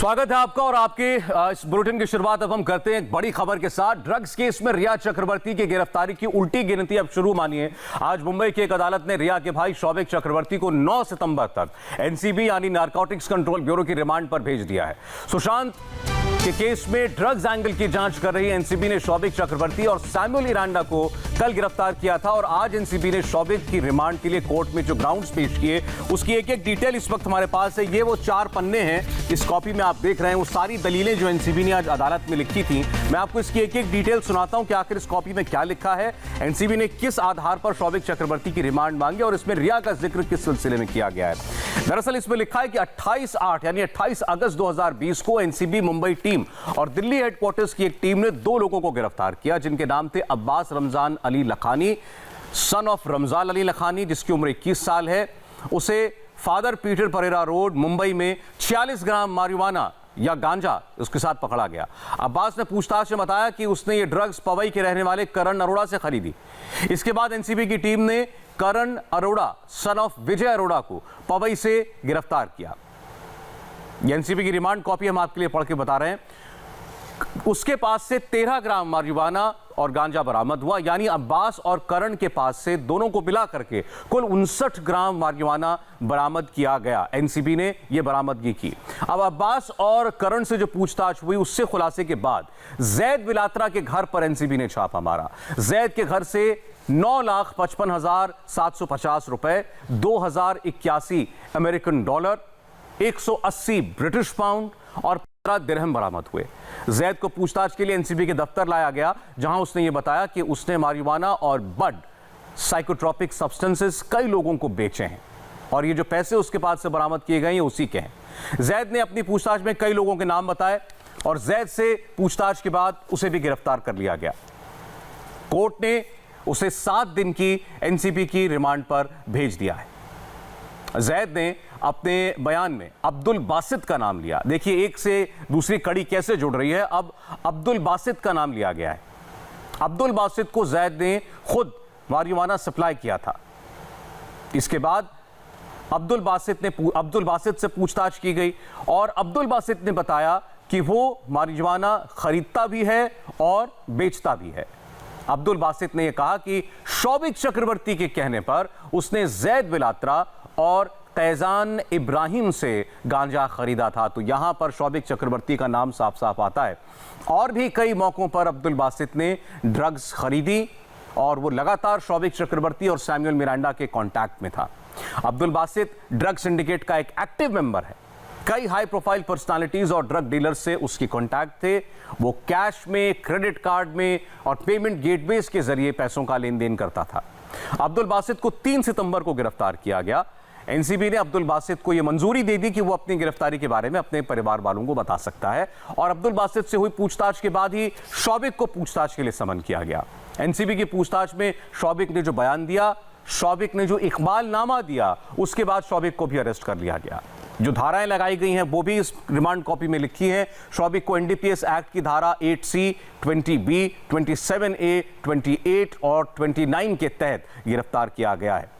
स्वागत है आपका और आपके इस बुलेटिन की शुरुआत अब हम करते हैं एक बड़ी खबर के साथ। ड्रग्स केस में रिया चक्रवर्ती की गिरफ्तारी की उल्टी गिनती अब शुरू मानिए। आज मुंबई की एक अदालत ने रिया के भाई शौविक चक्रवर्ती को 9 सितंबर तक एनसीबी यानी नारकोटिक्स कंट्रोल ब्यूरो की रिमांड पर भेज दिया है। सुशांत के केस में ड्रग्स एंगल की जांच कर रही एनसीबी ने शौविक चक्रवर्ती और सैमुअल इरांडा को कल गिरफ्तार किया था और आज एनसीबी ने शौविक की रिमांड के लिए कोर्ट में जो ग्राउंड्स पेश किए उसकी एक एक डिटेल इस वक्त हमारे पास है। ये वो 4 पन्ने हैं इस कॉपी में आप देख रहे हैं, वो सारी दलीलें जो एनसीबी ने आज अदालत में लिखी थी। मैं आपको इसकी एक एक डिटेल सुनाता हूं कि आखिर इस कॉपी में क्या लिखा है, एनसीबी ने किस आधार पर शौविक चक्रवर्ती की रिमांड मांगी और इसमें रिया का जिक्र किस सिलसिले में किया गया है। दरअसल इसमें लिखा है कि 28/8 यानी 28 अगस्त 2020 को एनसीबी मुंबई टीम और दिल्ली हेडक्वार्टर्स की एक टीम ने 2 लोगों को गिरफ्तार किया जिनके नाम थे अब्बास रमजान अली लखानी, सन ऑफ रमजान अली लखानी, जिसकी उम्र 21 साल है। उसे father Peter Pereira road Mumbai में 46 ग्राम मारिजुआना या गांजा उसके साथ पकड़ा गया। अब्बास ने पूछताछ में बताया कि उसने ये ड्रग्स पवई के रहने वाले करण अरोड़ा से खरीदी। इसके बाद एनसीबी की टीम ने करण अरोड़ा सन ऑफ विजय अरोड़ा को पवई से गिरफ्तार किया। एनसीबी की रिमांड कॉपी हम आपके लिए पढ़ के बता रहे हैं। उसके पास से 13 ग्राम मारिजुआना और गांजा बरामद हुआ, यानी अब्बास और करण के पास से दोनों को मिला करके कुल 59 ग्राम मारिजुआना बरामद किया गया। एनसीबी ने यह बरामदगी की। अब अब्बास और करण से जो पूछताछ हुई उससे खुलासे के बाद जैद विलात्रा के घर पर एनसीबी ने छापा मारा। जैद के घर से 9,55,750 रुपए, 2,081 अमेरिकन डॉलर, 180 ब्रिटिश पाउंड और 15 दिरहम बरामद हुए। जैद को पूछताछ के लिए एनसीबी के दफ्तर लाया गया जहां उसने यह बताया कि उसने मारिजुआना और बड साइकोट्रोपिक सब्सटेंसेस कई लोगों को बेचे हैं और ये जो पैसे उसके पास से बरामद किए गए ये उसी के हैं। जैद ने अपनी पूछताछ में कई लोगों के नाम बताए और जैद से पूछताछ के बाद उसे भी गिरफ्तार कर लिया गया। कोर्ट ने उसे 7 दिन की एनसीबी की रिमांड पर भेज दिया है। जैद ने अपने बयान में अब्दुल बासित का नाम लिया। देखिए एक से दूसरी कड़ी कैसे जुड़ रही है। अब अब्दुल बासित का नाम लिया गया है। अब्दुल बासित को जैद ने खुद मारिजुआना सप्लाई किया था। इसके बाद अब्दुल बासित से पूछताछ की गई और अब्दुल बासित ने बताया कि वो मारिजुआना खरीदता भी है और बेचता भी है। अब्दुल बासित ने यह कहा कि शौविक चक्रवर्ती के कहने पर उसने जैद विलात्रा और फैजान इब्राहिम से गांजा खरीदा था। तो यहां पर शौविक चक्रवर्ती का नाम साफ साफ आता है। और भी कई मौकों पर अब्दुल बासित ने ड्रग्स खरीदी और वो लगातार शौविक चक्रवर्ती और सैमुअल मिरांडा के कांटेक्ट में था। अब्दुल बासित ड्रग सिंडिकेट का एक एक्टिव मेंबर है। कई हाई प्रोफाइल पर्सनालिटीज और ड्रग डीलर्स से उसकी कांटेक्ट थे। वो कैश में, क्रेडिट कार्ड में और पेमेंट गेटवेज के जरिए पैसों का लेन देन करता था। अब्दुल बासित को 3 सितंबर को गिरफ्तार किया गया। एनसीबी ने अब्दुल बासित को यह मंजूरी दे दी कि वो अपनी गिरफ्तारी के बारे में अपने परिवार वालों को बता सकता है और अब्दुल बासित से हुई पूछताछ के बाद ही शौविक को पूछताछ के लिए समन किया गया। एनसीबी की पूछताछ में शौविक ने जो बयान दिया, शौविक ने जो इकबालनामा दिया, उसके बाद शौविक को भी अरेस्ट कर लिया गया। जो धाराएं लगाई गई हैं वो भी इस रिमांड कॉपी में लिखी हैं। शौविक को एनडीपीएस एक्ट की धारा 8C, 20B, 27A, 28 और 29 के तहत गिरफ्तार किया गया है।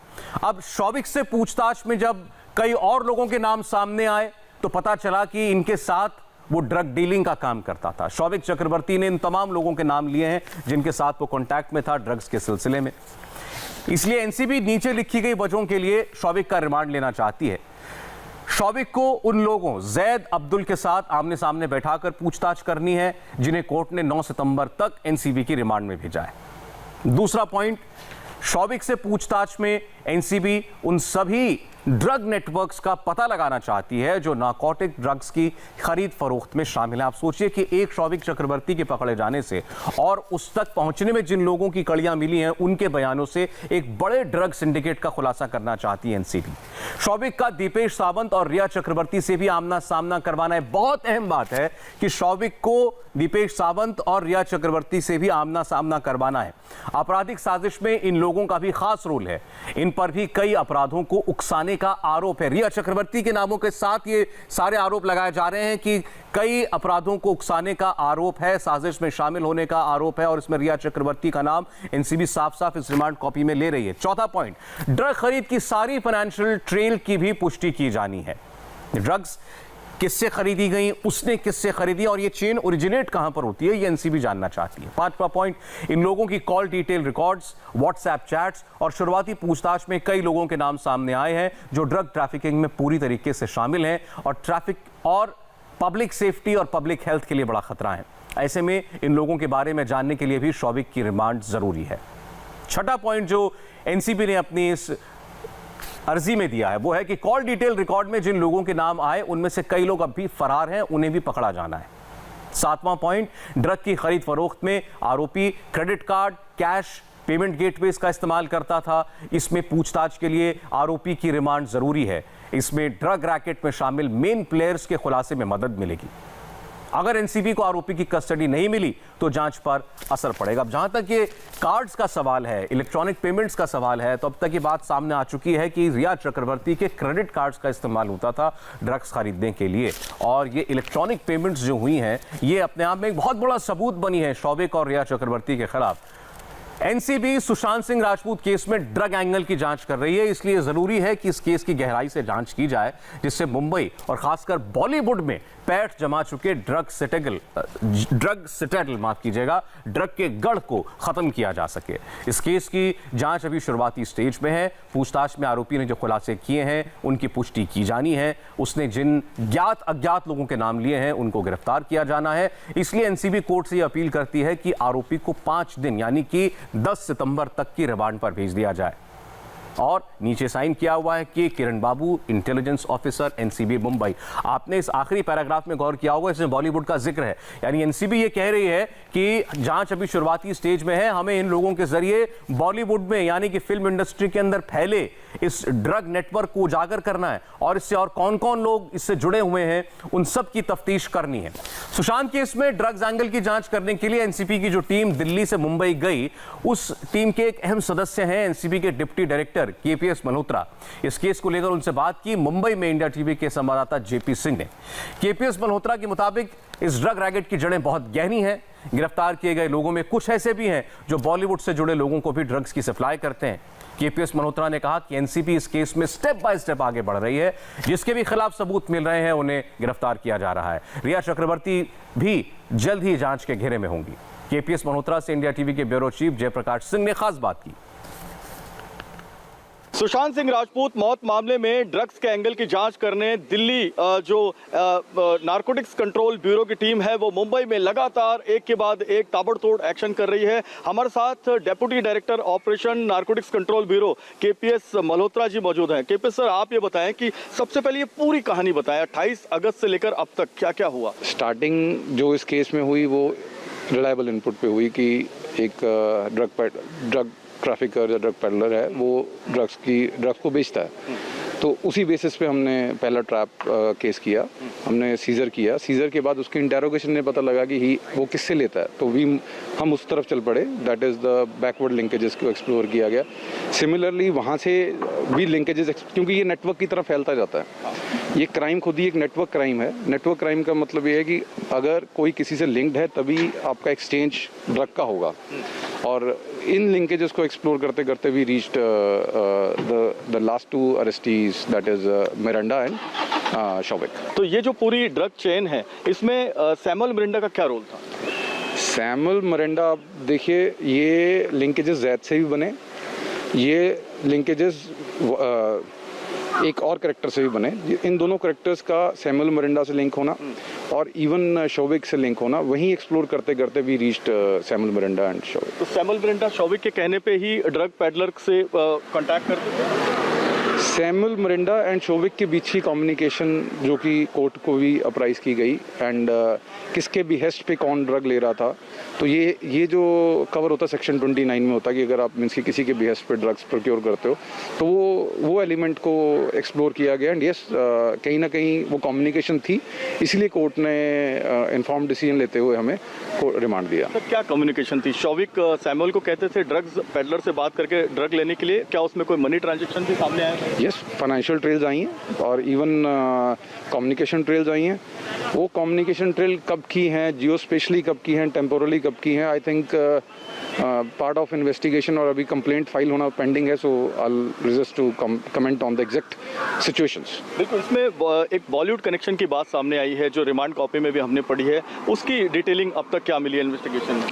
अब शौविक से पूछताछ में जब कई और लोगों के नाम सामने आए तो पता चला कि इनके साथ वो ड्रग डीलिंग का काम करता था। शौविक चक्रवर्ती ने इन तमाम लोगों के नाम लिए हैं जिनके साथ वो कांटेक्ट में था ड्रग्स के सिलसिले में। इसलिए एनसीबी नीचे लिखी गई वजहों के लिए शौविक का रिमांड लेना चाहती है। शौविक को उन लोगों जैद, अब्दुल के साथ आमने सामने बैठाकर पूछताछ करनी है जिन्हें कोर्ट ने 9 सितंबर तक एनसीबी की रिमांड में भेजा है। दूसरा पॉइंट, शौविक से पूछताछ में एनसीबी उन सभी ड्रग नेटवर्क्स का पता लगाना चाहती है जो नारकोटिक ड्रग्स की खरीद फरोख्त में शामिल है। आप सोचिए कि एक शौविक चक्रवर्ती के पकड़े जाने से और उस तक पहुंचने में जिन लोगों की कड़ियां मिली हैं उनके बयानों से एक बड़े ड्रग सिंडिकेट का खुलासा करना चाहती है एनसीबी। शौविक का दीपेश सावंत और रिया चक्रवर्ती से भी आमना सामना करवाना है। बहुत अहम बात है कि शौविक को दीपेश सावंत और रिया चक्रवर्ती से भी आमना सामना करवाना है। आपराधिक साजिश में इन लोगों का भी खास रोल है। इन पर भी कई अपराधों को उकसाने का आरोप है। रिया चक्रवर्ती के नामों के साथ ये सारे आरोप लगाए जा रहे हैं कि कई अपराधों को उकसाने का आरोप है, साजिश में शामिल होने का आरोप है और इसमें रिया चक्रवर्ती का नाम एनसीबी साफ साफ इस रिमांड कॉपी में ले रही है। चौथा पॉइंट, ड्रग खरीद की सारी फाइनेंशियल ट्रेल की भी पुष्टि की जानी है। ड्रग्स किससे खरीदी गई, उसने किससे खरीदी और ये चेन ओरिजिनेट कहां पर होती है, ये एनसीबी जानना चाहती है। पांचवा पॉइंट, इन लोगों की call detail records, WhatsApp chats और शुरुआती पूछताछ में कई लोगों के नाम सामने आए हैं जो ड्रग ट्रैफिकिंग में पूरी तरीके से शामिल हैं और ट्रैफिक और पब्लिक सेफ्टी और पब्लिक हेल्थ के लिए बड़ा खतरा है। ऐसे में इन लोगों के बारे में जानने के लिए भी शौविक की रिमांड जरूरी है। छठा पॉइंट जो एनसीबी ने अपनी इस अर्जी में दिया है वो है कि कॉल डिटेल रिकॉर्ड में जिन लोगों के नाम आए उनमें से कई लोग अब भी फरार हैं, उन्हें भी पकड़ा जाना है। सातवां पॉइंट, ड्रग की खरीद फरोख्त में आरोपी credit card, cash, payment gateways का इस्तेमाल करता था। इसमें पूछताछ के लिए आरोपी की रिमांड जरूरी है। इसमें ड्रग रैकेट में शामिल मेन प्लेयर्स के खुलासे में मदद मिलेगी। अगर एनसीबी को आरोपी की कस्टडी नहीं मिली तो जांच पर असर पड़ेगा। अब जहां तक ये कार्ड्स का सवाल है, इलेक्ट्रॉनिक पेमेंट्स का सवाल है, तो अब तक ये बात सामने आ चुकी है कि रिया चक्रवर्ती के क्रेडिट कार्ड्स का इस्तेमाल होता था ड्रग्स खरीदने के लिए और ये इलेक्ट्रॉनिक पेमेंट्स जो हुई हैं ये अपने आप में एक बहुत बड़ा सबूत बनी है शौविक और रिया चक्रवर्ती के खिलाफ। एनसीबी सुशांत सिंह राजपूत केस में ड्रग एंगल की जांच कर रही है, इसलिए जरूरी है कि इस केस की गहराई से जांच की जाए जिससे मुंबई और खासकर बॉलीवुड में पैठ जमा चुके ड्रग के गढ़ को खत्म किया जा सके। इस केस की जांच अभी शुरुआती स्टेज में है। पूछताछ में आरोपी ने जो खुलासे किए हैं उनकी पुष्टि की जानी है। उसने जिन ज्ञात अज्ञात लोगों के नाम लिए हैं उनको गिरफ्तार किया जाना है। इसलिए एनसीबी कोर्ट से यह अपील करती है कि आरोपी को 5 दिन यानी कि 10 सितंबर तक की रिमांड पर भेज दिया जाए। और नीचे साइन किया हुआ है कि किरण बाबू, इंटेलिजेंस ऑफिसर, एनसीबी मुंबई। आपने इस आखिरी पैराग्राफ में गौर किया होगा, इसमें बॉलीवुड का जिक्र है। यानी एनसीबी ये कह रही है कि जांच अभी शुरुआती स्टेज में है, हमें इन लोगों के जरिए बॉलीवुड में यानी कि फिल्म इंडस्ट्री के अंदर फैले इस ड्रग नेटवर्क को उजागर करना है और इससे और कौन कौन लोग इससे जुड़े हुए हैं उन सब की तफ्तीश करनी है। सुशांत केस में ड्रग्स एंगल की जांच करने के लिए एनसीबी की जो टीम दिल्ली से मुंबई गई, उस टीम के एक अहम सदस्य हैं एनसीबी के डिप्टी डायरेक्टर केपीएस मल्होत्रा। इस केस को लेकर उनसे बात की मुंबई में इंडिया टीवी के संवाददाता जेपी सिंह ने। केपीएस मल्होत्रा के मुताबिक इस ड्रग रैकेट की जड़ें बहुत गहरी हैं। गिरफ्तार किए गए लोगों में कुछ ऐसे भी हैं जो बॉलीवुड से जुड़े लोगों को भी ड्रग्स की सप्लाई करते हैं। केपीएस मल्होत्रा ने कहा कि एनसीबी इस केस में स्टेप बाय स्टेप आगे बढ़ रही है, जिसके भी खिलाफ सबूत मिल रहे हैं उन्हें गिरफ्तार किया जा रहा है। रिया चक्रवर्ती भी जल्द ही जांच के घेरे में होंगी। केपीएस मल्होत्रा से इंडिया टीवी के ब्यूरो चीफ जयप्रकाश सिंह ने खास बात की। सुशांत सिंह राजपूत मौत मामले में ड्रग्स के एंगल की जांच करने दिल्ली जो नारकोटिक्स कंट्रोल ब्यूरो की टीम है वो मुंबई में लगातार एक के बाद एक ताबड़तोड़ एक्शन कर रही है। हमारे साथ deputy director operation narcotics control bureau KPS Malhotra ji मौजूद हैं। केपीएस सर, आप ये बताएं कि सबसे पहले ये पूरी कहानी बताएं, 28 अगस्त से लेकर अब तक क्या क्या हुआ। स्टार्टिंग जो इस केस में हुई वो रिलायबल इनपुट पे हुई कि एक ड्रग ट्रैफिकर या ड्रग पेडलर है, वो ड्रग्स को बेचता है। तो उसी बेसिस पे हमने पहला ट्रैप केस किया, हमने सीजर किया। सीजर के बाद उसके इंटेरोगेशन में पता लगा कि वो किससे लेता है, तो हम उस तरफ चल पड़े। That is the backward linkages को एक्सप्लोर किया गया। सिमिलरली वहाँ से भी लिंकेजेस, क्योंकि ये नेटवर्क की तरफ फैलता जाता है। ये क्राइम खुद ही एक नेटवर्क क्राइम है। नेटवर्क क्राइम का मतलब ये है कि अगर कोई किसी से लिंक्ड है तभी आपका एक्सचेंज ड्रग का होगा। और इन लिंकेजेस को एक्सप्लोर करते करते we reached the last 2 arrestees, that is Miranda and Showik. तो ये जो पूरी ड्रग चेन है इसमें सैमुअल मिरांडा का क्या रोल था? सैमुअल मिरांडा, आप देखिए, ये लिंकेजेस जैद से भी बने, ये लिंकेजेस एक और कैरेक्टर से भी बने। इन दोनों कैरेक्टर्स का सैमुअल मिरांडा से लिंक होना और इवन शौविक से लिंक होना, वहीं एक्सप्लोर करते करते भी reached Samuel Miranda and Showik. तो सैमुअल मिरांडा शौविक के कहने पे ही ड्रग पेडलर से कांटेक्ट करते थे? सैमुअल मिरांडा एंड शौविक के बीच ही कम्युनिकेशन जो कि कोर्ट को भी अप्राइज की गई एंड किसके बिहेस्ट पे कौन ड्रग ले रहा था। तो ये जो कवर होता है सेक्शन 29 में होता है कि अगर आप मीन्स की किसी के बिहेस्ट पे ड्रग्स प्रोक्योर करते हो तो वो एलिमेंट को एक्सप्लोर किया गया। एंड यस, कहीं ना कहीं वो कम्युनिकेशन थी, इसलिए कोर्ट ने इन्फॉर्म्ड डिसीजन लेते हुए हमें रिमांड दिया। तो क्या कम्युनिकेशन थी? शौविक सैमुअल को कहते थे ड्रग्स पेडलर से बात करके ड्रग लेने के लिए, क्या उसमें कोई मनी ट्रांजेक्शन भी सामने आया? यस, फाइनेंशियल ट्रेल्स आई हैं और इवन कम्युनिकेशन ट्रेल्स आई हैं। वो कम्युनिकेशन ट्रेल कब की हैं, जियो स्पेशली कब की हैं, टेम्पोरली कब की हैं, I think part of investigation और अभी कंप्लेंट फाइल होना पेंडिंग है, so I resist to comment on the exact situations. बिल्कुल, इसमें एक बॉलीवुड कनेक्शन की बात सामने आई है जो रिमांड कॉपी में भी हमने पढ़ी है, उसकी डिटेलिंग अब तक क्या मिली है इन्वेस्टिगेशन में?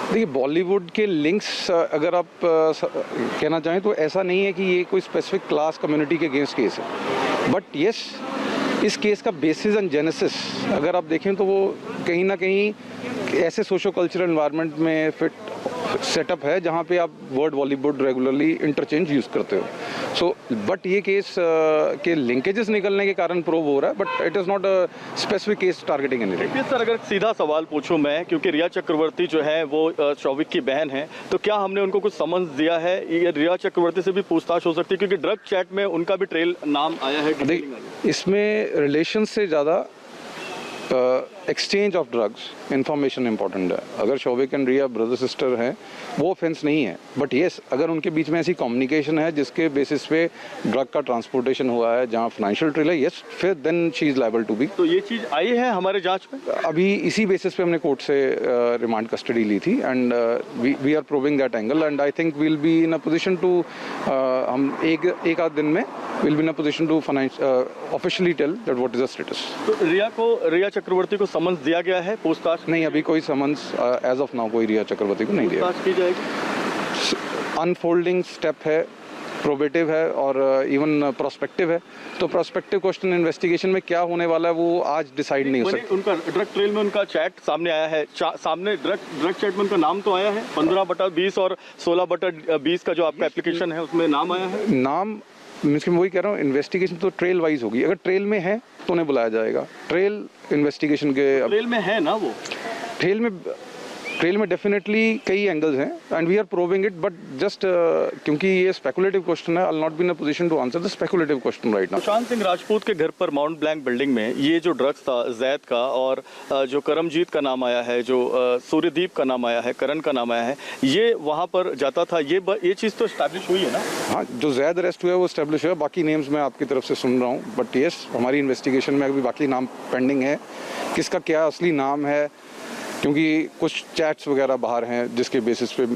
देखिए, बॉलीवुड के लिंक्स अगर आप कहना चाहें तो ऐसा नहीं है कि ये कोई स्पेसिफिक क्लास कम्युनिटी के अगेंस्ट केस है, बट यस इस केस का बेसिस एंड जेनेसिस अगर आप देखें तो वो कहीं ना कहीं ऐसे सोशो कल्चरल एनवायरनमेंट में फिट सेटअप है जहाँ पे आप word Bollywood regularly interchange use करते हो। सो बट ये केस के लिंकेजेस निकलने के कारण प्रूव हो रहा है, but it is not a specific case targeting anything. Sir, अगर सीधा सवाल पूछूं मैं, क्योंकि रिया चक्रवर्ती जो है वो शौविक की बहन है, तो क्या हमने उनको कुछ समझ दिया है? ये रिया चक्रवर्ती से भी पूछताछ हो सकती है क्योंकि ड्रग चैट में उनका भी ट्रेल नाम आया है। इसमें रिलेशन से ज़्यादा exchange of drugs information important है। अगर Showik and Rhea brother sister हैं वो ऑफेंस नहीं है, बट येस अगर उनके बीच में ऐसी कम्युनिकेशन है जिसके बेसिस पे ड्रग का ट्रांसपोर्टेशन हुआ है जहाँ फाइनेंशियल ट्रेल है, यस फिर then she is liable to be. तो ये चीज़ आई है हमारे जांच में? अभी इसी बेसिस पे हमने कोर्ट से रिमांड कस्टडी ली थी and we are proving that angle and I think we'll be in a position to हम एक आध दिन में will be in a position to officially tell that what is the status. तो रिया चक्रवर्ती को समन्स दिया गया है पूछताछ? नहीं, अभी कोई समन्स एज ऑफ नाउ कोई रिया चक्रवर्ती को नहीं दिया। पूछताछ की जाएगी। अनफोल्डिंग स्टेप है, प्रोबेटिव है और इवन प्रोस्पेक्टिव है, तो प्रोस्पेक्टिव क्वेश्चन इन्वेस्टिगेशन में क्या होने वाला है वो आज डिसाइड नहीं हो सकता। उनका ड्रग ट्रेल में उनका चैट सामने आया है, सामने ड्रग चैट में उनका नाम तो आया है, 15/20 और 16/20 का जो आपका एप्लीकेशन है उसमें नाम आया है। नाम मीन्स मैं वही कह रहा हूँ, इन्वेस्टिगेशन तो ट्रेल वाइज होगी, अगर ट्रेल में है तो उन्हें बुलाया जाएगा। ट्रेल इन्वेस्टिगेशन के ट्रेल में है ना, वो ट्रेल में डेफिनेटली कई एंगल्स हैं and we are proving it, but just क्योंकि ये स्पेकुलेटिव क्वेश्चन है, I will not be in a position to answer the speculative question right now. Sushant Singh Rajput के घर पर माउंट ब्लैंक बिल्डिंग में ये जो ड्रग्स था जैद का और जो करमजीत का नाम आया है, जो सूर्यदीप का नाम आया है, करण का नाम आया है, ये वहाँ पर जाता था, ये चीज़ तो स्टैब्लिश हुई है ना? हाँ, जो जैद अरेस्ट हुआ है वो स्टैब्लिश हुआ है, बाकी नेम्स मैं आपकी तरफ से सुन रहा हूँ, बट येस हमारी इन्वेस्टिगेशन में अभी बाकी नाम पेंडिंग है, किसका क्या असली नाम है, क्योंकि कुछ चैट्स वगैरह बाहर हैं जिसके बेसिस पे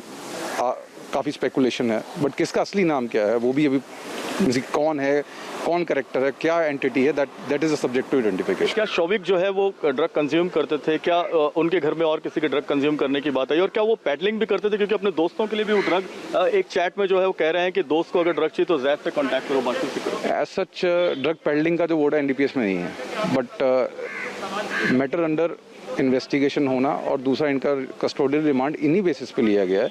काफ़ी स्पेकुलेशन है, बट किसका असली नाम क्या है वो भी अभी कौन है, कौन कैरेक्टर है, क्या एंटिटी है, that is a subject to identification. क्या शौविक जो है वो ड्रग कंज्यूम करते थे? क्या उनके घर में और किसी के ड्रग कंज्यूम करने की बात आई? और क्या वो पैडलिंग भी करते थे? क्योंकि अपने दोस्तों के लिए भी वो ड्रग एक चैट में जो है वो कह रहे हैं कि दोस्त को अगर ड्रग चाहिए तो जैद से कॉन्टैक्ट करो, बाकी से करो। एज सच ड्रग पैडलिंग का जो वर्ड है एनडीपीएस में नहीं है, बट मैटर अंडर इन्वेस्टिगेशन होना और दूसरा इनका कस्टोडियल रिमांड इन्हीं बेसिस पे लिया गया है।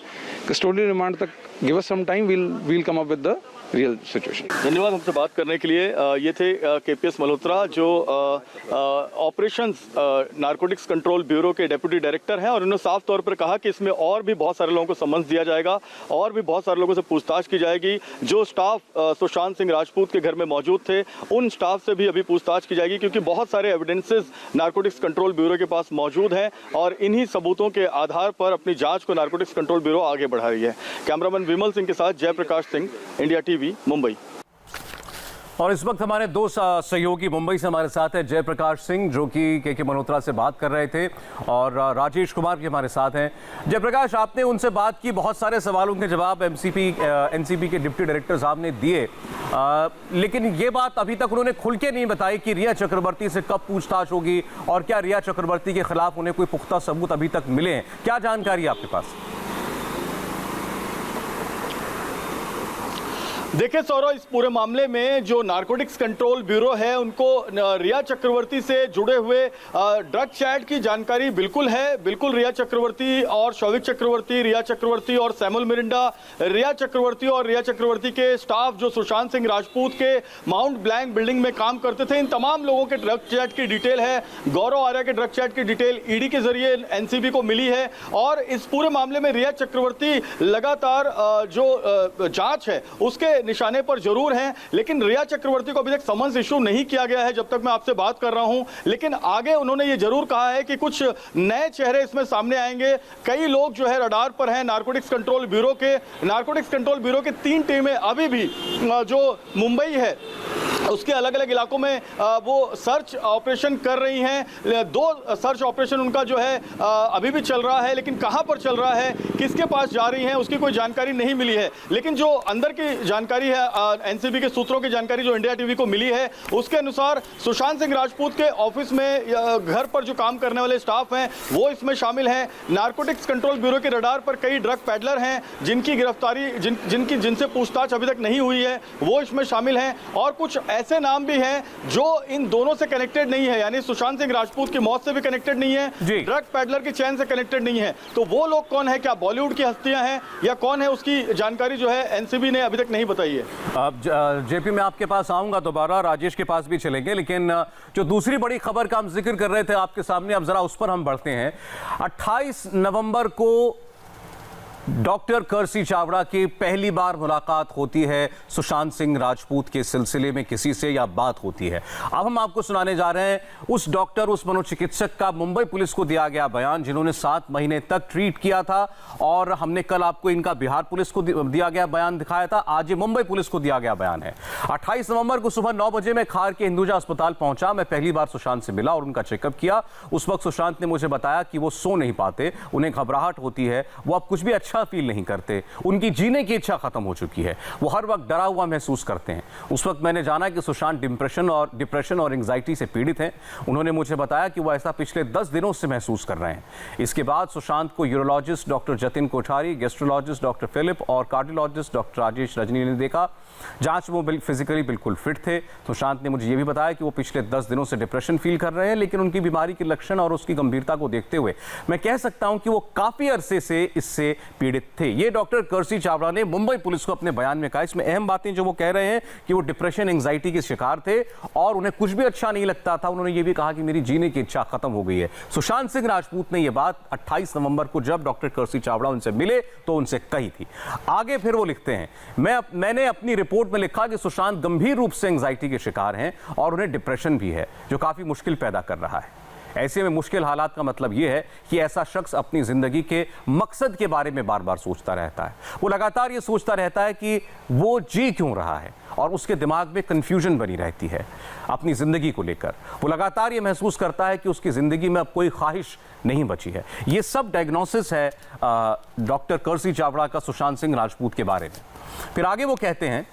कस्टोडियल रिमांड तक give us some time, we'll come up with the real situation. धन्यवाद हमसे बात करने के लिए। ये थे केपीएस मल्होत्रा जो ऑपरेशंस नारकोटिक्स कंट्रोल ब्यूरो के डेप्यूटी डायरेक्टर हैं और उन्होंने साफ तौर पर कहा कि इसमें और भी बहुत सारे लोगों को समन्स दिया जाएगा और भी बहुत सारे लोगों से पूछताछ की जाएगी। जो स्टाफ सुशांत सिंह राजपूत के घर में मौजूद थे उन स्टाफ से भी अभी पूछताछ की जाएगी, क्योंकि बहुत सारे एविडेंसेस नारकोटिक्स कंट्रोल ब्यूरो के पास मौजूद हैं और इन्हीं सबूतों के आधार पर अपनी जाँच को नारकोटिक्स कंट्रोल ब्यूरो आगे बढ़ा रही है। कैमरामैन विमल सिंह के साथ जयप्रकाश सिंह, इंडिया टीवी, मुंबई। और इस वक्त हमारे दो सहयोगी मुंबई से हमारे साथ हैं, जयप्रकाश सिंह जो कि के मल्होत्रा से बात कर रहे थे और राजेश कुमार भी हमारे साथ हैं। जयप्रकाश, आपने उनसे बात की, बहुत सारे सवालों के जवाब एनसीबी के डिप्टी डायरेक्टर साहब ने दिए, लेकिन ये बात अभी तक उन्होंने खुल के नहीं बताई कि रिया चक्रवर्ती से कब पूछताछ होगी और क्या रिया चक्रवर्ती के खिलाफ उन्हें कोई पुख्ता सबूत अभी तक मिले हैं। क्या जानकारी है आपके पास? देखिए सौरभ, इस पूरे मामले में जो नारकोटिक्स कंट्रोल ब्यूरो है उनको रिया चक्रवर्ती से जुड़े हुए ड्रग चैट की जानकारी बिल्कुल है। बिल्कुल रिया चक्रवर्ती और शौविक चक्रवर्ती, रिया चक्रवर्ती और सैमुअल मिरिंडा, रिया चक्रवर्ती और रिया चक्रवर्ती के स्टाफ जो सुशांत सिंह राजपूत के माउंट ब्लैंक बिल्डिंग में काम करते थे, इन तमाम लोगों के ड्रग चैट की डिटेल है। गौरव आर्या के ड्रग चैट की डिटेल ईडी के जरिए एनसीबी को मिली है और इस पूरे मामले में रिया चक्रवर्ती लगातार जो जांच है उसके निशाने पर जरूर हैं, लेकिन रिया चक्रवर्ती को अभी तक समन्स इशू नहीं किया गया है जब तक मैं आपसे बात कर रहा हूं। लेकिन आगे उन्होंने ये जरूर कहा है कि कुछ नए चेहरे इसमें सामने आएंगे। कई लोग जो है रडार पर हैं नारकोटिक्स कंट्रोल ब्यूरो के। नारकोटिक्स कंट्रोल ब्यूरो की 3 टीमें अभी भी जो मुंबई है उसके अलग अलग इलाकों में वो सर्च ऑपरेशन कर रही हैं। 2 सर्च ऑपरेशन उनका जो है अभी भी चल रहा है, लेकिन कहां पर चल रहा है, किसके पास जा रही हैं, उसकी कोई जानकारी नहीं मिली है। लेकिन जो अंदर की जानकारी है, एनसीबी के सूत्रों की जानकारी जो इंडिया टीवी को मिली है, उसके अनुसार सुशांत सिंह राजपूत के ऑफिस में घर पर जो काम करने वाले स्टाफ हैं वो इसमें शामिल हैं। नारकोटिक्स कंट्रोल ब्यूरो के रडार पर कई ड्रग पैडलर हैं जिनकी गिरफ्तारी जिनसे पूछताछ अभी तक नहीं हुई है, वो इसमें शामिल हैं। और कुछ ऐसे नाम भी हैं जो इन दोनों से कनेक्टेड नहीं है, यानी सुशांत सिंह राजपूत की मौत से भी कनेक्टेड नहीं है, ड्रग पैडलर की चैन से कनेक्टेड नहीं है। तो वो लोग कौन है, क्या बॉलीवुड की हस्तियां हैं या कौन है, उसकी जानकारी जो है एनसीबी ने अभी तक नहीं बताई है। अब जेपी मैं आपके पास आऊंगा दोबारा, राजेश के पास भी चलेंगे, लेकिन जो दूसरी बड़ी खबर का हम जिक्र कर रहे थे आपके सामने, अब जरा उस पर हम बढ़ते हैं। 28 नवंबर को डॉक्टर कर्सी चावड़ा की पहली बार मुलाकात होती है सुशांत सिंह राजपूत के सिलसिले में किसी से, या बात होती है। अब हम आपको सुनाने जा रहे हैं उस डॉक्टर, उस मनोचिकित्सक का मुंबई पुलिस को दिया गया बयान, जिन्होंने 7 महीने तक ट्रीट किया था। और हमने कल आपको इनका बिहार पुलिस को दिया गया बयान दिखाया था, आज ये मुंबई पुलिस को दिया गया बयान है। 28 नवंबर को सुबह 9 बजे मैं खार के हिंदुजा अस्पताल पहुंचा। मैं पहली बार सुशांत से मिला और उनका चेकअप किया। उस वक्त सुशांत ने मुझे बताया कि वो सो नहीं पाते, उन्हें घबराहट होती है, वो अब कुछ भी अच्छा फील नहीं करते, उनकी जीने की इच्छा खत्म हो चुकी है, वो हर वक्त डरा हुआ महसूस करते हैं। उस वक्त मैंने जाना कि सुशांत डिप्रेशन और एंजाइटी से पीड़ित हैं। उन्होंने मुझे बताया कि वो ऐसा पिछले 10 दिनों से महसूस कर रहे हैं। इसके बाद सुशांत को urologist doctor Jatin Kothari, gastrologist doctor Philip और कार्डियोलॉजिस्ट डॉक्टर राजेश रजनी ने देखा। जांच में वो फिजिकली बिल्कुल फिट थे। सुशांत ने मुझे ये भी बताया कि वो पिछले 10 दिनों से डिप्रेशन फील कर रहे हैं, लेकिन उनकी बीमारी के लक्षण और उसकी गंभीरता को देखते हुए मैं कह सकता हूं कि वो काफी अरसे से इससे पीड़ित थे। ये डॉक्टर कर्सी चावड़ा ने मुंबई पुलिस को अपने बयान में कहा। इसमें अहम बातें जो वो कह रहे हैं कि वो डिप्रेशन, एंजाइटी के शिकार थे और उन्हें कुछ भी अच्छा नहीं लगता था। उन्होंने ये भी कहा कि मेरी जीने की इच्छा खत्म हो गई है। सुशांत सिंह राजपूत ने यह बात 28 नवंबर को जब डॉक्टर कर्सी चावड़ा उनसे मिले तो उनसे कही थी। आगे फिर वो लिखते हैं, मैंने अपनी रिपोर्ट में लिखा कि सुशांत गंभीर रूप से एंजाइटी के शिकार हैं और उन्हें डिप्रेशन भी है, जो काफी मुश्किल पैदा कर रहा है। ऐसे में मुश्किल हालात का मतलब यह है कि ऐसा शख्स अपनी जिंदगी के मकसद के बारे में बार बार सोचता रहता है। वो लगातार ये सोचता रहता है कि वो जी क्यों रहा है और उसके दिमाग में कंफ्यूजन बनी रहती है अपनी जिंदगी को लेकर। वो लगातार ये महसूस करता है कि उसकी जिंदगी में अब कोई ख्वाहिश नहीं बची है। ये सब डायग्नोसिस है डॉक्टर कर्सी चावड़ा का सुशांत सिंह राजपूत के बारे में। फिर आगे वो कहते हैं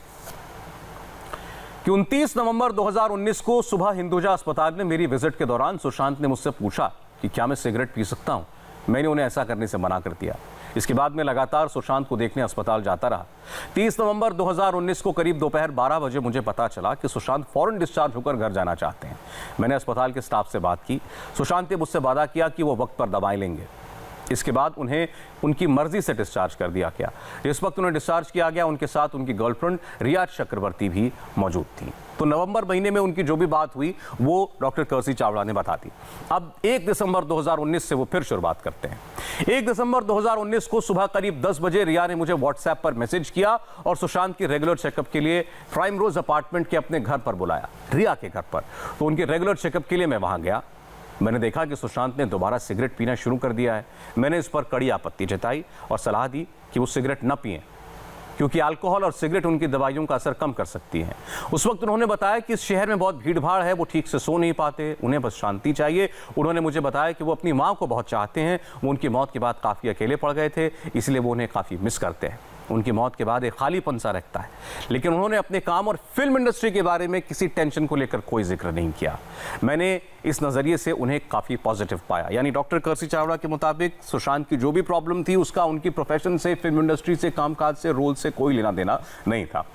कि 29 नवंबर 2019 को सुबह हिंदुजा अस्पताल में मेरी विजिट के दौरान सुशांत ने मुझसे पूछा कि क्या मैं सिगरेट पी सकता हूं। मैंने उन्हें ऐसा करने से मना कर दिया। इसके बाद मैं लगातार सुशांत को देखने अस्पताल जाता रहा। 30 नवंबर 2019 को करीब दोपहर 12 बजे मुझे पता चला कि सुशांत फौरन डिस्चार्ज होकर घर जाना चाहते हैं। मैंने अस्पताल के स्टाफ से बात की। सुशांत ने मुझसे वादा किया कि वो वक्त पर दवाएं लेंगे। इसके बाद उन्हें उनकी मर्जी से डिस्चार्ज कर दिया गया। जिस वक्त उन्हें डिस्चार्ज किया गया, उनके साथ उनकी गर्लफ्रेंड रिया चक्रवर्ती भी मौजूद थी। तो नवंबर महीने में उनकी जो भी बात हुई वो डॉक्टर कर्सी चावड़ा ने बता दी। अब 1 दिसंबर 2019 से वो फिर शुरुआत करते हैं। 1 दिसंबर 2019 को सुबह करीब 10 बजे रिया ने मुझे व्हाट्सएप पर मैसेज किया और सुशांत की रेगुलर चेकअप के लिए प्राइम रोज अपार्टमेंट के अपने घर पर बुलाया, रिया के घर पर। तो उनके रेगुलर चेकअप के लिए मैं वहां गया। मैंने देखा कि सुशांत ने दोबारा सिगरेट पीना शुरू कर दिया है। मैंने इस पर कड़ी आपत्ति जताई और सलाह दी कि वो सिगरेट न पिएं, क्योंकि अल्कोहल और सिगरेट उनकी दवाइयों का असर कम कर सकती है। उस वक्त उन्होंने बताया कि इस शहर में बहुत भीड़ भाड़ है, वो ठीक से सो नहीं पाते, उन्हें बस शांति चाहिए। उन्होंने मुझे बताया कि वो अपनी माँ को बहुत चाहते हैं। वो उनकी मौत के बाद काफ़ी अकेले पड़ गए थे, इसलिए वो उन्हें काफ़ी मिस करते हैं। उनकी मौत के बाद एक खालीपन सा रखता है। लेकिन उन्होंने अपने काम और फिल्म इंडस्ट्री के बारे में किसी टेंशन को लेकर कोई जिक्र नहीं किया। मैंने इस नज़रिए से उन्हें काफ़ी पॉजिटिव पाया। यानी डॉक्टर कर्सी चावड़ा के मुताबिक सुशांत की जो भी प्रॉब्लम थी उसका उनकी प्रोफेशन से, फिल्म इंडस्ट्री से, कामकाज से, रोल से कोई लेना देना नहीं था।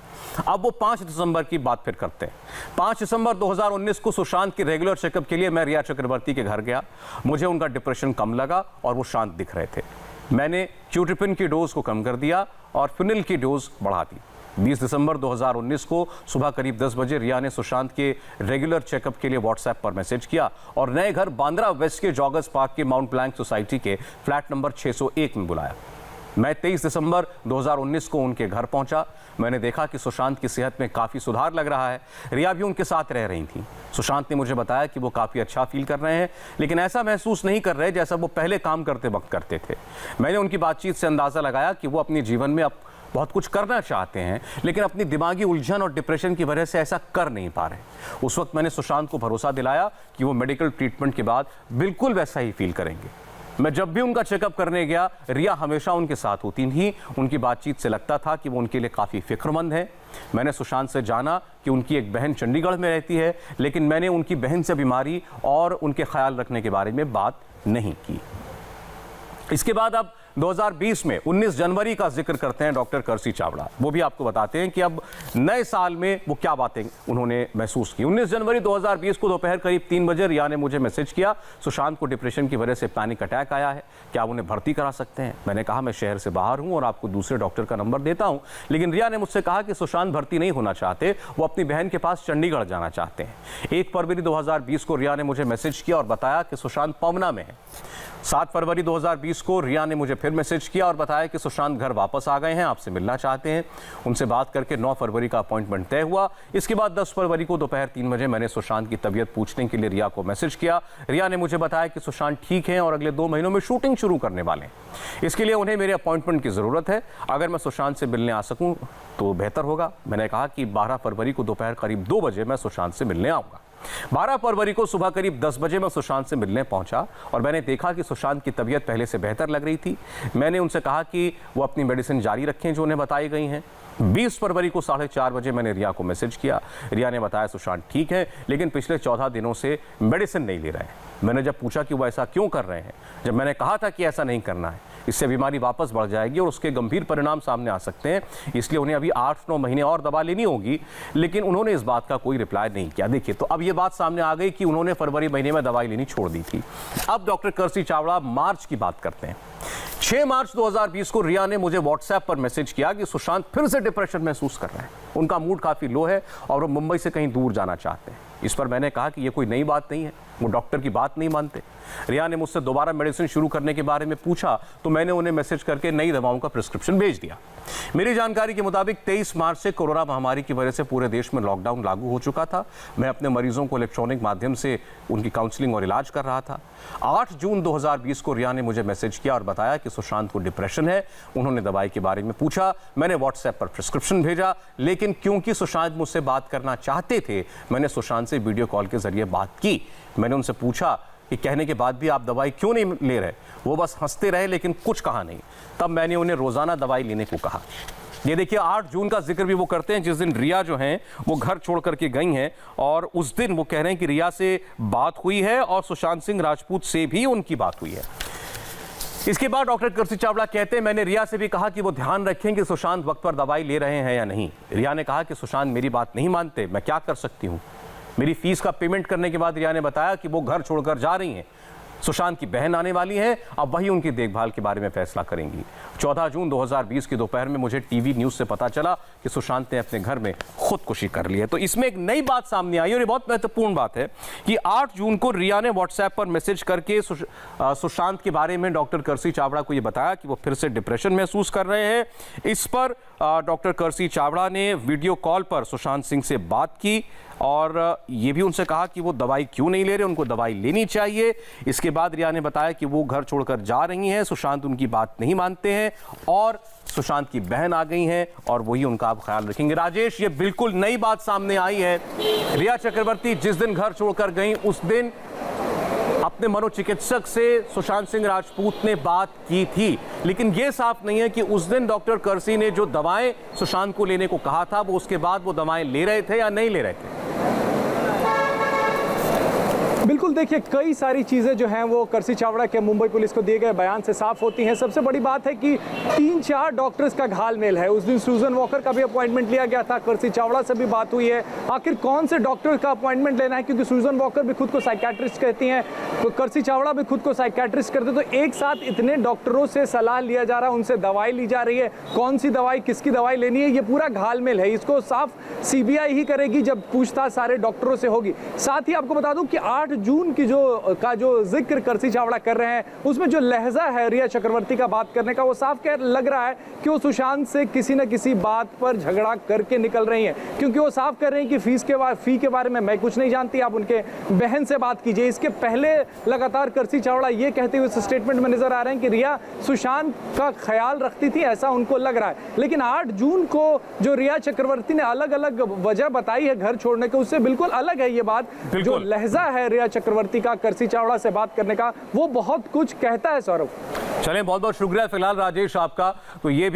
अब वो 5 दिसंबर की बात फिर करते हैं। 5 दिसंबर 2019 को सुशांत के रेगुलर चेकअप के लिए मैं रिया चक्रवर्ती के घर गया। मुझे उनका डिप्रेशन कम लगा और वो शांत दिख रहे थे। मैंने क्यूट्रिपिन की डोज को कम कर दिया और फिनिल की डोज बढ़ा दी। 20 दिसंबर 2019 को सुबह करीब 10 बजे रिया ने सुशांत के रेगुलर चेकअप के लिए व्हाट्सएप पर मैसेज किया और नए घर बांद्रा वेस्ट के जॉगर्स पार्क के माउंट ब्लैंक सोसाइटी के फ्लैट नंबर 601 में बुलाया। मैं 23 दिसंबर 2019 को उनके घर पहुंचा। मैंने देखा कि सुशांत की सेहत में काफ़ी सुधार लग रहा है। रिया भी उनके साथ रह रही थी। सुशांत ने मुझे बताया कि वो काफ़ी अच्छा फील कर रहे हैं, लेकिन ऐसा महसूस नहीं कर रहे जैसा वो पहले काम करते वक्त करते थे। मैंने उनकी बातचीत से अंदाज़ा लगाया कि वो अपने जीवन में अब बहुत कुछ करना चाहते हैं, लेकिन अपनी दिमागी उलझन और डिप्रेशन की वजह से ऐसा कर नहीं पा रहे। उस वक्त मैंने सुशांत को भरोसा दिलाया कि वो मेडिकल ट्रीटमेंट के बाद बिल्कुल वैसा ही फील करेंगे। मैं जब भी उनका चेकअप करने गया, रिया हमेशा उनके साथ होती थी। उनकी बातचीत से लगता था कि वो उनके लिए काफ़ी फिक्रमंद है। मैंने सुशांत से जाना कि उनकी एक बहन चंडीगढ़ में रहती है, लेकिन मैंने उनकी बहन से बीमारी और उनके ख्याल रखने के बारे में बात नहीं की। इसके बाद अब 2020 में 19 जनवरी का जिक्र करते हैं डॉक्टर कर्सी चावड़ा। वो भी आपको बताते हैं कि अब नए साल में वो क्या बातें उन्होंने महसूस की। 19 जनवरी 2020 को दोपहर करीब 3 बजे रिया ने मुझे मैसेज किया, सुशांत को डिप्रेशन की वजह से पैनिक अटैक आया है, क्या आप उन्हें भर्ती करा सकते हैं? मैंने कहा मैं शहर से बाहर हूं और आपको दूसरे डॉक्टर का नंबर देता हूं। लेकिन रिया ने मुझसे कहा कि सुशांत भर्ती नहीं होना चाहते, वो अपनी बहन के पास चंडीगढ़ जाना चाहते हैं। 1 फरवरी 2020 को रिया ने मुझे मैसेज किया और बताया कि सुशांत पवना में है। 7 फरवरी 2020 को रिया ने मुझे फिर मैसेज किया और बताया कि सुशांत घर वापस आ गए हैं, आपसे मिलना चाहते हैं। उनसे बात करके 9 फरवरी का अपॉइंटमेंट तय हुआ। इसके बाद 10 फरवरी को दोपहर 3 बजे मैंने सुशांत की तबीयत पूछने के लिए रिया को मैसेज किया। रिया ने मुझे बताया कि सुशांत ठीक हैं और अगले 2 महीनों में शूटिंग शुरू करने वाले हैं। इसके लिए उन्हें मेरे अपॉइंटमेंट की ज़रूरत है। अगर मैं सुशांत से मिलने आ सकूँ तो बेहतर होगा। मैंने कहा कि 12 फरवरी को दोपहर करीब 2 बजे मैं सुशांत से मिलने आऊँगा। 12 फरवरी को सुबह करीब 10 बजे मैं सुशांत से मिलने पहुंचा और मैंने देखा कि सुशांत की तबीयत पहले से बेहतर लग रही थी। मैंने उनसे कहा कि वो अपनी मेडिसिन जारी रखें जो उन्हें बताई गई हैं। 20 फरवरी को 4:30 बजे मैंने रिया को मैसेज किया। रिया ने बताया सुशांत ठीक है, लेकिन पिछले 14 दिनों से मेडिसिन नहीं ले रहे हैं। मैंने जब पूछा कि वो ऐसा क्यों कर रहे हैं, जब मैंने कहा था कि ऐसा नहीं करना है, इससे बीमारी वापस बढ़ जाएगी और उसके गंभीर परिणाम सामने आ सकते हैं, इसलिए उन्हें अभी 8-9 महीने और दवा लेनी होगी, लेकिन उन्होंने इस बात का कोई रिप्लाई नहीं किया। देखिए, तो अब ये बात सामने आ गई कि उन्होंने फरवरी महीने में दवाई लेनी छोड़ दी थी। अब डॉक्टर कर्सी चावड़ा मार्च की बात करते हैं। 6 मार्च 2020 को रिया ने मुझे व्हाट्सएप पर मैसेज किया कि सुशांत फिर से डिप्रेशन महसूस कर रहे हैं, उनका मूड काफ़ी लो है और वो मुंबई से कहीं दूर जाना चाहते हैं। इस पर मैंने कहा कि ये कोई नई बात नहीं है, वो डॉक्टर की बात नहीं मानते। रिया ने मुझसे दोबारा मेडिसिन शुरू करने के बारे में पूछा तो मैंने उन्हें मैसेज करके नई दवाओं का प्रिस्क्रिप्शन भेज दिया। मेरी जानकारी के मुताबिक 23 मार्च से कोरोना महामारी की वजह से पूरे देश में लॉकडाउन लागू हो चुका था। मैं अपने मरीजों को इलेक्ट्रॉनिक माध्यम से उनकी काउंसलिंग और इलाज कर रहा था। 8 जून 2020 को रिया ने मुझे मैसेज किया और बताया कि सुशांत को डिप्रेशन है। उन्होंने दवाई के बारे में पूछा, मैंने व्हाट्सएप पर प्रिस्क्रिप्शन भेजा, लेकिन क्योंकि सुशांत मुझसे बात करना चाहते थे, मैंने सुशांत से वीडियो कॉल के जरिए बात की। मैंने उनसे पूछा कि कहने के बाद भी आप दवाई क्यों नहीं ले रहे? वो बस हंसते रहे, लेकिन कुछ कहा नहीं। तब मैंने उन्हें रोजाना दवाई लेने को कहा। ये देखिए, 8 जून का जिक्र भी वो करते हैं जिस दिन रिया जो हैं वो घर छोड़ करके गई हैं, और उस दिन वो कह रहे हैं कि रिया से बात हुई है और सुशांत सिंह राजपूत से भी उनकी बात हुई है। इसके बाद डॉक्टर कर्सी चावड़ा कहते हैं, मैंने रिया से भी कहा कि वो ध्यान रखें कि सुशांत वक्त पर दवाई ले रहे हैं या नहीं। रिया ने कहा कि सुशांत मेरी बात नहीं मानते, मैं क्या कर सकती हूँ। मेरी फीस का पेमेंट करने के बाद रिया ने बताया कि वो घर छोड़कर जा रही हैं। सुशांत की बहन आने वाली है, अब वही उनकी देखभाल के बारे में फैसला करेंगी। 14 जून 2020 की दोपहर में मुझे टीवी न्यूज़ से पता चला कि सुशांत ने अपने घर में खुदकुशी कर ली है। तो इसमें एक नई बात सामने आई और ये बहुत महत्वपूर्ण बात है कि 8 जून को रिया ने व्हाट्सएप पर मैसेज करके सुशांत के बारे में डॉक्टर कर्सी चावड़ा को ये बताया कि वो फिर से डिप्रेशन महसूस कर रहे हैं। इस पर डॉक्टर कर्सी चावड़ा ने वीडियो कॉल पर सुशांत सिंह से बात की और ये भी उनसे कहा कि वो दवाई क्यों नहीं ले रहे, उनको दवाई लेनी चाहिए। इसके बाद रिया ने बताया कि वो घर छोड़कर जा रही हैं, सुशांत उनकी बात नहीं मानते हैं और सुशांत की बहन आ गई हैं और वही उनका आप ख्याल रखेंगे। राजेश, ये बिल्कुल नई बात सामने आई है। रिया चक्रवर्ती जिस दिन घर छोड़कर गई उस दिन अपने मनोचिकित्सक से सुशांत सिंह राजपूत ने बात की थी, लेकिन यह साफ नहीं है कि उस दिन डॉक्टर कर्सी ने जो दवाएं सुशांत को लेने को कहा था वो उसके बाद वो दवाएं ले रहे थे या नहीं ले रहे थे। बिल्कुल, देखिए, कई सारी चीज़ें जो हैं वो कर्सी चावड़ा के मुंबई पुलिस को दिए गए बयान से साफ होती हैं। सबसे बड़ी बात है कि 3-4 डॉक्टर्स का घालमेल है। उस दिन सूजन वॉकर का भी अपॉइंटमेंट लिया गया था, कर्सी चावड़ा से भी बात हुई है। आखिर कौन से डॉक्टर का अपॉइंटमेंट लेना है, क्योंकि सूजन वॉकर भी खुद को साइकियाट्रिस्ट कहती हैं, तो कर्सी चावड़ा भी खुद को साइकियाट्रिस्ट करते, तो एक साथ इतने डॉक्टरों से सलाह लिया जा रहा है, उनसे दवाई ली जा रही है, कौन सी दवाई किसकी दवाई लेनी है, ये पूरा घालमेल है। इसको साफ CBI ही करेगी जब पूछताछ सारे डॉक्टरों से होगी। साथ ही आपको बता दूं कि 8 जून की जो जिक्र कर्सी चावड़ा कर रहे हैं उसमें जो लहजा है रिया चक्रवर्ती का बात करने का, वो साफ कह लग रहा है कि वो सुशांत से किसी न किसी बात पर झगड़ा करके निकल रही हैं, क्योंकि वो साफ कर रहे हैं कि फी के बारे में मैं कुछ नहीं जानती, आप उनके बहन से बात कीजिए। इसके पहले लगातार कर्सी चावड़ा ये कहते हुए स्टेटमेंट में नजर आ रहे हैं कि रिया सुशांत का ख्याल रखती थी, ऐसा उनको लग रहा है। लेकिन 8 जून को जो रिया चक्रवर्ती ने अलग अलग वजह बताई है घर छोड़ने के, उससे बिल्कुल अलग है ये बात। जो लहजा है रिया चक्रवर्ती का कर्सी चावड़ा से बात करने का, वो बहुत कुछ कहता है। सौरभ, चलें, बहुत बहुत शुक्रिया फिलहाल राजेश आपका। तो ये भी